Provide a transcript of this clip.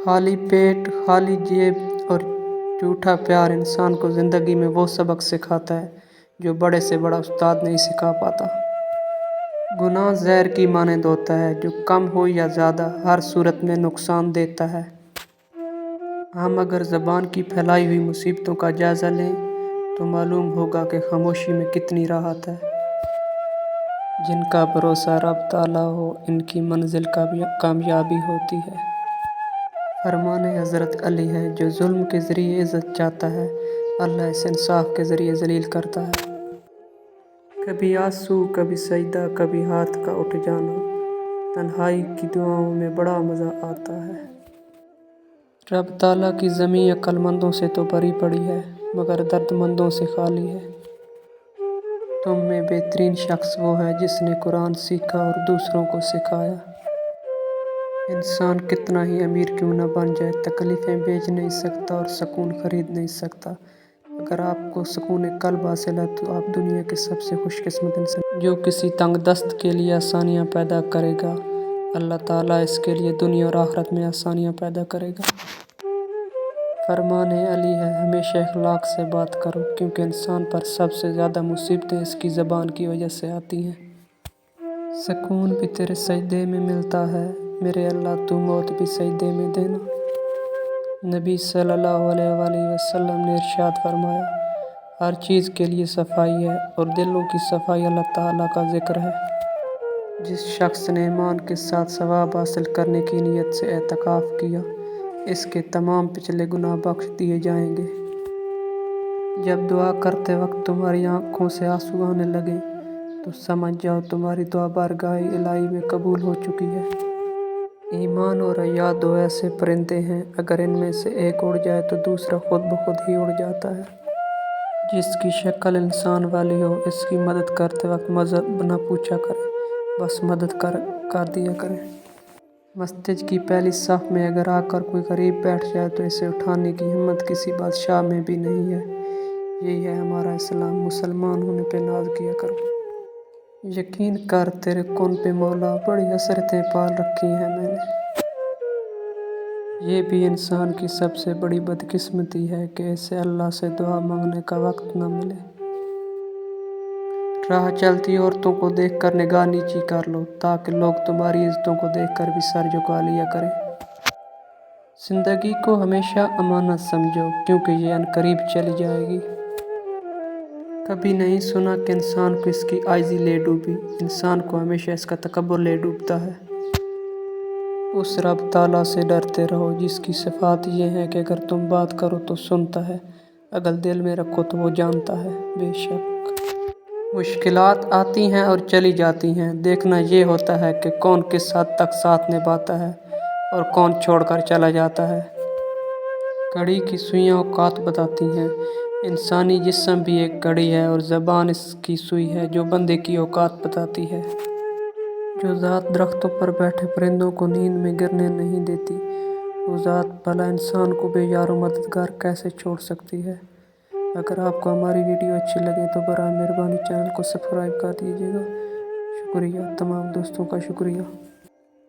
खाली पेट, खाली जेब और झूठा प्यार इंसान को ज़िंदगी में वो सबक सिखाता है जो बड़े से बड़ा उस्ताद नहीं सिखा पाता। गुनाह ज़हर की मानंद होता है जो कम हो या ज़्यादा हर सूरत में नुकसान देता है। हम अगर ज़बान की फैलाई हुई मुसीबतों का जायज़ा लें तो मालूम होगा कि खामोशी में कितनी राहत है। जिनका भरोसा रब ताला हो इनकी मंजिल कामयाबी होती है। फरमाने हज़रत अली है जो जुल्म के ज़रिए इज़्ज़त चाहता है अल्लाह इसे इंसाफ के ज़रिए ज़लील करता है। कभी आंसू, कभी सजदा, कभी हाथ का उठ जाना, तन्हाई की दुआओं में बड़ा मज़ा आता है। रब ताला की ज़मीं अक्लमंदों से तो भरी पड़ी है मगर दर्दमंदों से खाली है। तुम में बेहतरीन शख्स वो है जिसने कुरान सीखा और दूसरों को सिखाया। इंसान कितना ही अमीर क्यों न बन जाए तकलीफ़ें बेच नहीं सकता और सुकून ख़रीद नहीं सकता। अगर आपको सुकून क़ल्ब हासिल है तो आप दुनिया के सबसे खुशकिस्मत इंसान। जो किसी तंग दस्त के लिए आसानियाँ पैदा करेगा अल्लाह ताला इसके लिए दुनिया और आखिरत में आसानियाँ पैदा करेगा। फरमाने अली है हमेशा इखलाक से बात करो क्योंकि इंसान पर सबसे ज़्यादा मुसीबतें इसकी ज़बान की वजह से आती हैं। सुकून भी तेरे सजदे में मिलता है मेरे अल्लाह तू मौत भी सजदे में देना। नबी सल्लल्लाहु अलैहि वसल्लम ने इरशाद फरमाया हर चीज़ के लिए सफाई है और दिलों की सफाई अल्लाह ताला का ज़िक्र है। जिस शख्स ने ईमान के साथ सवाब हासिल करने की नीयत से एतकाफ़ किया इसके तमाम पिछले गुनाह बख्श दिए जाएंगे। जब दुआ करते वक्त तुम्हारी आँखों से आंसू आने लगे तो समझ जाओ तुम्हारी दुआ बारगाह इलाही में कबूल हो चुकी है। ईमान और हया दो ऐसे परिंदे हैं अगर इनमें से एक उड़ जाए तो दूसरा खुद ब खुद ही उड़ जाता है। जिसकी शक्ल इंसान वाली हो इसकी मदद करते वक्त मज़हब न पूछा करें बस मदद कर दिया करें। मस्जिद की पहली सफ़ में अगर आकर कोई गरीब बैठ जाए तो इसे उठाने की हिम्मत किसी बादशाह में भी नहीं है। यही है हमारा इस्लाम। मुसलमान होने पे नाज किया करो। यकीन कर तेरे कौन पे मौला बड़ी हसरतें पाल रखी हैं मैंने। ये भी इंसान की सबसे बड़ी बदकिस्मती है कि इसे अल्लाह से दुआ मांगने का वक्त न मिले। राह चलती औरतों को देखकर निगाह नीची कर लो ताकि लोग तुम्हारी इज्जतों को देखकर भी सर झुका लिया करें। ज़िंदगी को हमेशा अमानत समझो क्योंकि ये अनकरीब चली जाएगी। कभी नहीं सुना कि इंसान को इसकी आइज़ी ले डूबी, इंसान को हमेशा इसका तकब्बुर ले डूबता है। उस रब ताला से डरते रहो जिसकी सिफात ये है कि अगर तुम बात करो तो सुनता है, अगर दिल में रखो तो वो जानता है। बेशक मुश्किलात आती हैं और चली जाती हैं, देखना ये होता है कि कौन किस हद तक साथ निभाता है और कौन छोड़कर चला जाता है। घड़ी की सुइयां औकात बताती हैं, इंसानी जिस्म भी एक घड़ी है और ज़बान इसकी सुई है जो बंदे की औकात बताती है। जो ज़ात दरख्तों पर बैठे परिंदों को नींद में गिरने नहीं देती वो ज़ात भला इंसान को बेयारो मददगार कैसे छोड़ सकती है। अगर आपको हमारी वीडियो अच्छी लगे तो बराए मेहरबानी चैनल को सब्सक्राइब कर दीजिएगा। शुक्रिया, तमाम दोस्तों का शुक्रिया।